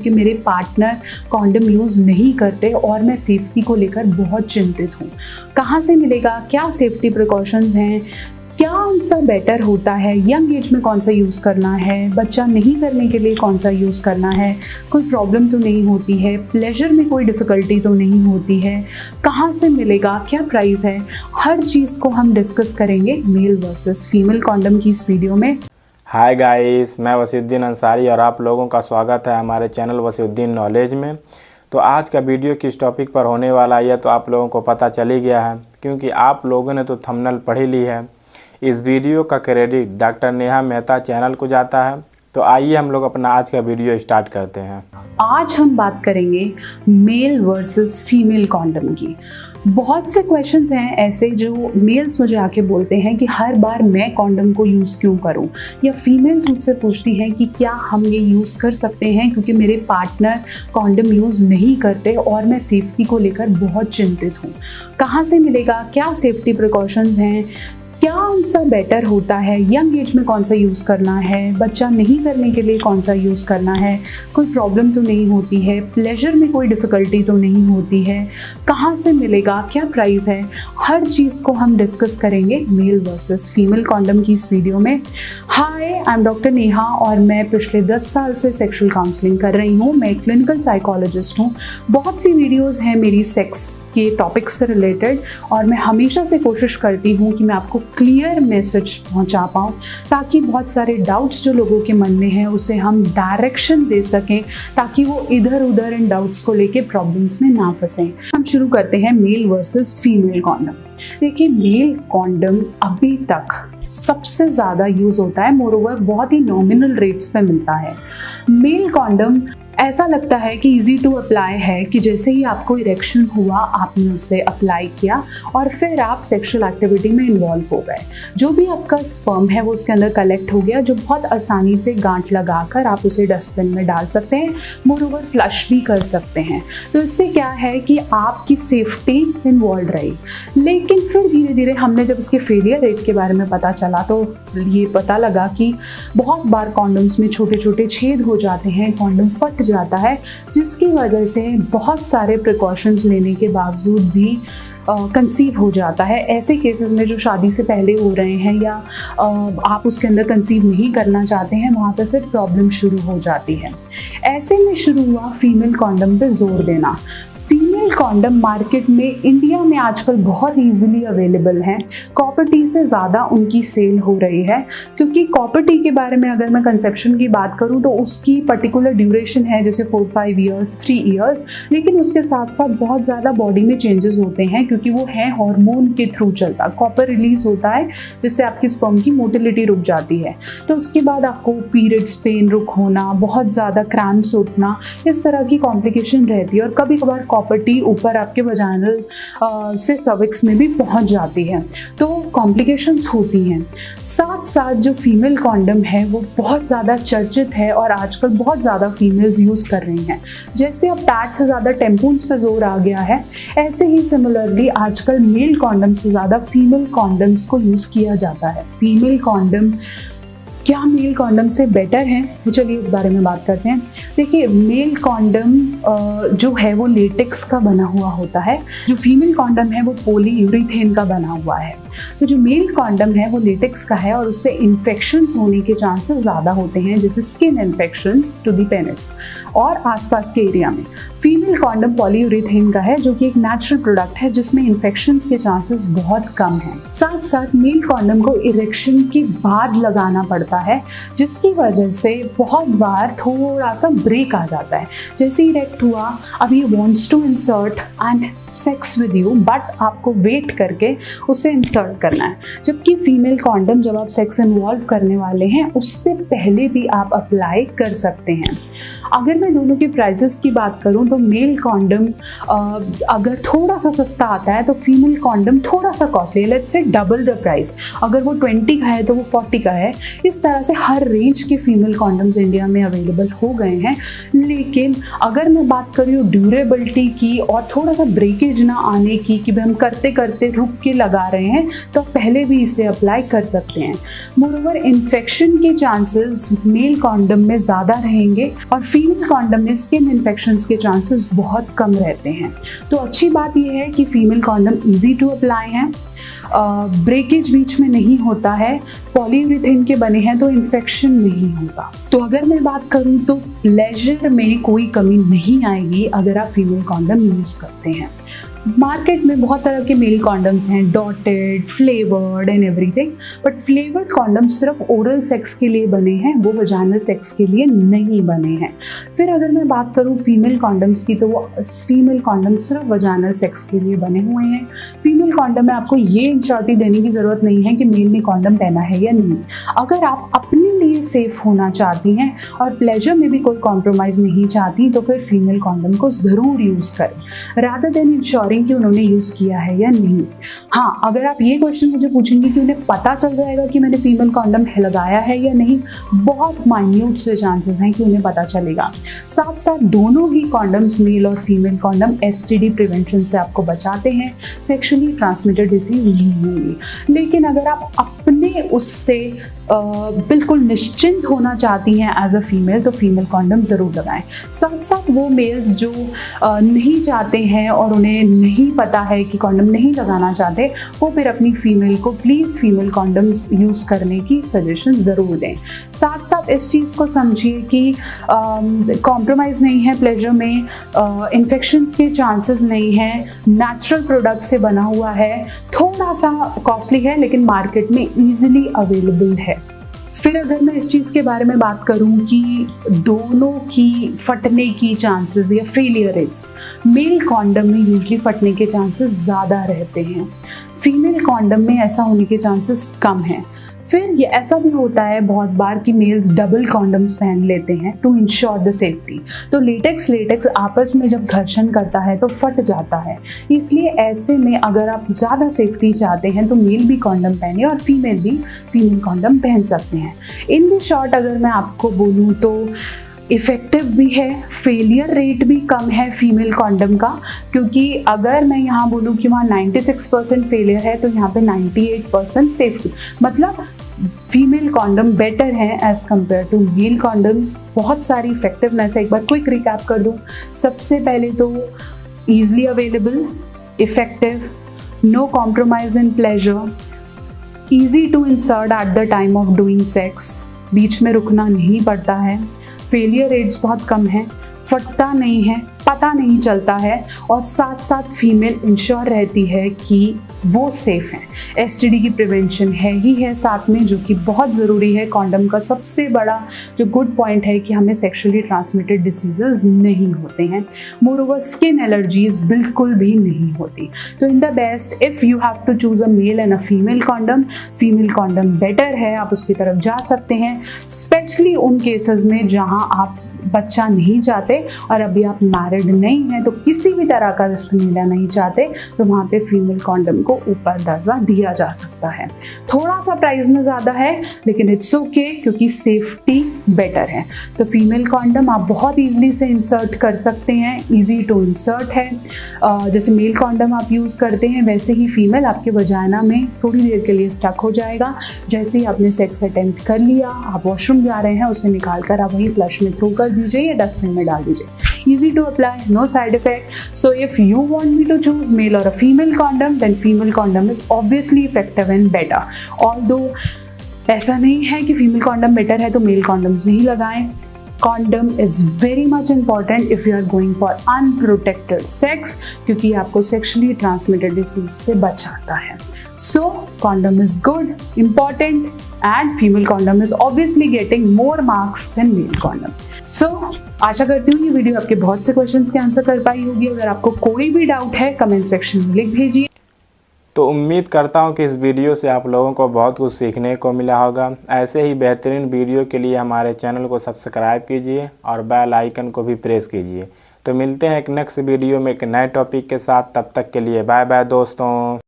क्योंकि मेरे partner condom use नहीं करते और मैं सेफ्टी को लेकर बहुत चिंतित हूँ। कहाँ से मिलेगा, क्या सेफ्टी प्रिकॉशंस हैं, क्या सा बेटर होता है, यंग एज में कौन सा यूज़ करना है, बच्चा नहीं करने के लिए कौन सा यूज़ करना है, कोई प्रॉब्लम तो नहीं होती है, प्लेजर में कोई डिफ़िकल्टी तो नहीं होती है, कहाँ से मिलेगा, क्या प्राइस है, हर चीज़ को हम डिस्कस करेंगे मेल वर्सेस फीमेल कॉन्डम की इस वीडियो में। हाय गाइस, मैं वसीउद्दीन अंसारी और आप लोगों का स्वागत है हमारे चैनल वसीउद्दीन नॉलेज में। तो आज का वीडियो किस टॉपिक पर होने वाला है तो आप लोगों को पता चल ही गया है, क्योंकि आप लोगों ने तो थंबनेल पढ़ ही ली है। इस वीडियो का credit doctor Neha Mehta channel को जाता है। तो आइए हम लोग अपना आज का वीडियो स्टार्ट करते हैं। आज हम बात करेंगे मेल वर्सेस फीमेल कॉन्डम की। बहुत से क्वेश्चंस हैं ऐसे जो मेल्स मुझे आके बोलते हैं कि हर बार मैं कॉन्डम को यूज़ क्यों करूं, या फीमेल्स मुझसे पूछती हैं कि क्या हम ये यूज़ कर सकते हैं क्योंकि मेरे पार्टनर कॉन्डम यूज़ नहीं करते और मैं सेफ्टी को लेकर बहुत चिंतित हूँ। कहाँ से मिलेगा, क्या सेफ्टी प्रिकॉशंस हैं, क्या सा बेटर होता है, यंग एज में कौन सा यूज़ करना है, बच्चा नहीं करने के लिए कौन सा यूज़ करना है, कोई प्रॉब्लम तो नहीं होती है, प्लेजर में कोई डिफ़िकल्टी तो नहीं होती है, कहाँ से मिलेगा, क्या प्राइस है, हर चीज़ को हम डिस्कस करेंगे मेल वर्सेस फीमेल कॉन्डम की इस वीडियो में। हाय, आई एम डॉक्टर नेहा और मैं पिछले 10 साल से सेक्शुअल काउंसलिंग कर रही हूँ। मैं क्लिनिकल साइकोलॉजिस्ट हूँ। बहुत सी वीडियोज़ हैं मेरी सेक्स के टॉपिक्स से रिलेटेड और मैं हमेशा से कोशिश करती हूँ कि मैं आपको क्लियर मैसेज पहुंचा पाऊँ, ताकि बहुत सारे डाउट्स जो लोगों के मन में हैं उसे हम डायरेक्शन दे सकें, ताकि वो इधर उधर इन डाउट्स को लेके प्रॉब्लम्स में ना फंसें। हम शुरू करते हैं मेल वर्सेस फीमेल कॉन्डम। देखिए, मेल कॉन्डम अभी तक सबसे ज़्यादा यूज़ होता है, मोरओवर बहुत ही नॉमिनल रेट्स पे मिलता है। मेल कॉन्डम ऐसा लगता है कि इजी टू अप्लाई है, कि जैसे ही आपको इरेक्शन हुआ आपने उसे अप्लाई किया और फिर आप सेक्सुअल एक्टिविटी में इन्वॉल्व हो गए। जो भी आपका स्पर्म है वो उसके अंदर कलेक्ट हो गया, जो बहुत आसानी से गांठ लगाकर आप उसे डस्टबिन में डाल सकते हैं, मोरओवर फ्लश भी कर सकते हैं। तो इससे क्या है कि आपकी सेफ्टी इन्वॉल्व रही। लेकिन फिर धीरे धीरे हमने जब इसके फेलियर रेट के बारे में पता चला तो ये पता लगा कि बहुत बार कॉन्डम्स में छोटे छोटे छेद हो जाते हैं, कॉन्डम फट जाता है, जिसकी वजह से बहुत सारे प्रिकॉशंस लेने के बावजूद भी कंसीव हो जाता है। ऐसे केसेस में जो शादी से पहले हो रहे हैं या आप उसके अंदर कंसीव नहीं करना चाहते हैं, वहाँ पे फिर प्रॉब्लम शुरू हो जाती है। ऐसे में शुरू हुआ फीमेल कॉन्डम पे जोर देना। फीमेल कॉन्डम मार्केट में इंडिया में आजकल बहुत इजीली अवेलेबल हैं। कॉपर टी से ज़्यादा उनकी सेल हो रही है, क्योंकि कॉपर टी के बारे में अगर मैं कंसेप्शन की बात करूं तो उसकी पर्टिकुलर ड्यूरेशन है, जैसे 4-5 ईयर्स, 3 ईयर्स, लेकिन उसके साथ साथ बहुत ज़्यादा बॉडी में चेंजेस होते हैं, क्योंकि वो है हार्मोन के थ्रू चलता। कॉपर रिलीज होता है जिससे आपकी स्पर्म की मोटिलिटी रुक जाती है, तो उसके बाद आपको पीरियड्स पेन रुक होना, बहुत ज़्यादा क्रैम्प्स उठना, इस तरह की कॉम्प्लिकेशन रहती है। और कभी कभार कॉपर टी ऊपर आपके वजाइनल से सर्विक्स में भी पहुंच जाती है, तो कॉम्प्लिकेशंस होती हैं। साथ साथ जो फीमेल कॉन्डम है वो बहुत ज़्यादा चर्चित है और आजकल बहुत ज़्यादा फीमेल्स यूज़ कर रही हैं। जैसे अब पैड से ज़्यादा टेम्पून्स पे जोर आ गया है, ऐसे ही सिमिलरली आजकल मेल कॉन्डम से ज़्यादा फीमेल कॉन्डम्स को यूज़ किया जाता है। फीमेल कॉन्डम क्या मेल कॉन्डम से बेटर है, तो चलिए इस बारे में बात करते हैं। देखिए, मेल कॉन्डम जो है वो लेटेक्स का बना हुआ होता है, जो फीमेल कॉन्डम है वो पॉलीयूरेथेन का बना हुआ है। तो जो मेल कॉन्डम है वो लेटेक्स का है और उससे इन्फेक्शंस होने के चांसेस ज़्यादा होते हैं, जैसे skin infections to the penis और आसपास के एरिया में। फीमेल कॉन्डम पॉलीयूरेथेन का है, जो कि एक नेचुरल प्रोडक्ट है जिसमें इन्फेक्शंस के चांसेस बहुत कम हैं। साथ साथ मेल कॉन्डम को इरेक्शन के बाद लगाना पड़ता है, जिसकी वजह से बहुत बार थोड़ा सा ब्रेक आ जाता है। जैसे इरेक्ट हुआ, अब ये wants to insert and sex with you, but आपको वेट करके उसे इंसर्ट करना है। जबकि फीमेल कॉन्डम जब आप सेक्स इन्वॉल्व करने वाले हैं उससे पहले भी आप अप्लाई कर सकते हैं। अगर मैं दोनों के प्राइसेस की बात करूं तो मेल कॉन्डम अगर थोड़ा सा सस्ता आता है तो फीमेल कॉन्डम थोड़ा सा कॉस्टली है, let's say double the price. अगर वो 20 का है तो वो 40 का है। इस तरह से हर रेंज के फीमेल कॉन्डम्स इंडिया में अवेलेबल हो गए हैं। लेकिन अगर मैं बात करूँ ड्यूरेबिलिटी की और थोड़ा सा ब्रेकेज ना आने की, कि हम करते करते रुक के लगा रहे हैं, तो पहले भी इसे अप्लाई कर सकते हैं। मोरओवर इन्फेक्शन के चांसेस मेल कॉन्डम में ज़्यादा रहेंगे और फीमेल कॉन्डम में स्किन इन्फेक्शंस के चांसेस बहुत कम रहते हैं। तो अच्छी बात यह है कि female condom easy to apply हैं, ब्रेकेज बीच में नहीं होता है, पॉलीयूरेथेन के बने हैं तो इन्फेक्शन नहीं होगा। तो अगर मैं बात करूं तो प्लेजर में कोई कमी नहीं आएगी अगर आप फीमेल कॉन्डम यूज़ करते हैं। मार्केट में बहुत तरह के मेल कॉन्डम्स हैं, dotted, flavoured and everything, but flavoured condom सिर्फ ओरल सेक्स के लिए बने हैं, वो वजाइनल सेक्स के लिए नहीं बने हैं। फिर अगर मैं बात करूँ फीमेल कॉन्डम्स की तो वो फीमेल कॉन्डम सिर्फ वजाइनल सेक्स के लिए बने हुए हैं। फीमेल कॉन्डम में आपको ये इंश्योरिटी देने की ज़रूरत नहीं है कि मेल ने कॉन्डम पहना है या नहीं। अगर आप अपने लिए सेफ होना चाहती हैं और प्लेजर में भी कोई कॉम्प्रोमाइज़ नहीं चाहती तो फिर फीमेल कॉन्डम को ज़रूर यूज़ करें रादर देन इंश्योरिंग कि उन्होंने यूज़ किया है या नहीं। हाँ, अगर आप ये क्वेश्चन मुझे पूछेंगे कि उन्हें पता चल जाएगा कि मैंने फीमेल कॉन्डम लगाया है या नहीं, बहुत माइन्यूट से चांसेस हैं कि उन्हें पता चलेगा। साथ साथ दोनों ही कॉन्डम्स, मेल और फीमेल कॉन्डम, एसटीडी प्रिवेंशन से आपको बचाते हैं, सेक्शुअली ट्रांसमिटेड डिसीज नहीं होंगी। लेकिन अगर आप अपने उससे बिल्कुल निश्चिंत होना चाहती हैं एज अ फीमेल तो फीमेल कॉन्डम ज़रूर लगाएं। साथ साथ वो मेल्स जो नहीं चाहते हैं और उन्हें नहीं पता है कि कॉन्डम नहीं लगाना चाहते, वो फिर अपनी फीमेल को प्लीज़ फीमेल कॉन्डम्स यूज़ करने की सजेशन ज़रूर दें। साथ साथ इस चीज़ को समझिए कि कॉम्प्रोमाइज़ नहीं है प्लेजर में, इन्फेक्शंस के चांसेस नहीं हैं, नेचुरल प्रोडक्ट से बना हुआ है, थोड़ा सा कॉस्टली है लेकिन मार्केट में ईजिली अवेलेबल है। फिर अगर मैं इस चीज़ के बारे में बात करूं कि दोनों की फटने की चांसेस या फेलियर रेट्स, मेल कॉन्डम में यूजली फटने के चांसेस ज़्यादा रहते हैं, फीमेल कॉन्डम में ऐसा होने के चांसेस कम हैं। फिर ये ऐसा भी होता है बहुत बार कि मेल्स डबल कॉन्डम्स पहन लेते हैं टू इंश्योर द सेफ्टी, तो लेटेक्स आपस में जब घर्षण करता है तो फट जाता है। इसलिए ऐसे में अगर आप ज़्यादा सेफ्टी चाहते हैं तो मेल भी कॉन्डम पहने और फीमेल भी फीमेल कॉन्डम पहन सकते हैं। इन द शॉर्ट अगर मैं आपको बोलूँ तो इफ़ेक्टिव भी है, फेलियर रेट भी कम है फीमेल कॉन्डम का, क्योंकि अगर मैं यहाँ बोलूँ कि वहाँ 96% फेलियर है तो यहाँ पे 98% सेफ्टी, मतलब फीमेल कॉन्डम बेटर है as compare to male condoms. बहुत सारी इफेक्टिवनेस है, एक बार क्विक रिकैप कर दूँ। सबसे पहले तो easily available, effective, no compromise in pleasure, easy to insert at the time of doing sex, बीच में रुकना नहीं पड़ता है, फेलियर रेट्स बहुत कम हैं, फटता नहीं है, पता नहीं चलता है, और साथ साथ फीमेल इंश्योर रहती है कि वो सेफ़ हैं। एसटीडी की प्रिवेंशन है ही है साथ में, जो कि बहुत ज़रूरी है। कॉन्डम का सबसे बड़ा जो गुड पॉइंट है कि हमें सेक्शुअली ट्रांसमिटेड डिसीजेस नहीं होते हैं। मोरओवर स्किन एलर्जीज बिल्कुल भी नहीं होती। तो in the best if you have to choose a male and a female condom better है, आप उसकी तरफ जा सकते हैं, स्पेशली उन केसेस में जहाँ आप बच्चा नहीं चाहते और अभी आप मैरिड नहीं हैं, तो किसी भी तरह का रिस्क लेना नहीं चाहते, तो वहाँ पे फीमेल कॉन्डम को ऊपर दर्जा दिया जा सकता है। थोड़ा सा प्राइस में ज़्यादा है लेकिन इट्स ओके, क्योंकि सेफ्टी बेटर है। तो फीमेल कॉन्डम आप बहुत ईजिली से इंसर्ट कर सकते हैं, ईजी टू इंसर्ट है। जैसे मेल कॉन्डम आप यूज़ करते हैं वैसे ही फीमेल आपके वजाइना में थोड़ी देर के लिए स्टक हो जाएगा। जैसे ही आपने सेक्स अटेम्प्ट कर लिया, आप वॉशरूम जा रहे हैं, उसे निकाल कर आप वहीं फ्लश में थ्रो कर दीजिए या डस्टबिन में डाल दीजिए। Easy to apply, no side effect. So if you want me to choose male और a female condom, then female condom is obviously effective and better. Although ऐसा नहीं है कि फीमेल कॉन्डम बेटर है तो मेल कॉन्डम्स नहीं लगाएं। Condom is very much important if you are going for unprotected sex, क्योंकि आपको सेक्शुअली ट्रांसमिटेड डिसीज से बचाता है। So condom is good, important, and female condom is obviously getting more marks than male condom. So आशा करती हूँ ये video आपके बहुत से क्वेश्चंस के आंसर कर पाई होगी। अगर आपको कोई भी डाउट है कमेंट सेक्शन में लिख भेजिए। तो उम्मीद करता हूँ कि इस वीडियो से आप लोगों को बहुत कुछ सीखने को मिला होगा। ऐसे ही बेहतरीन वीडियो के लिए हमारे चैनल को सब्सक्राइब कीजिए और बेल आइकन को भी प्रेस कीजिए। तो मिलते हैं एक नेक्स्ट वीडियो में एक नए टॉपिक के साथ। तब तक के लिए बाय बाय दोस्तों।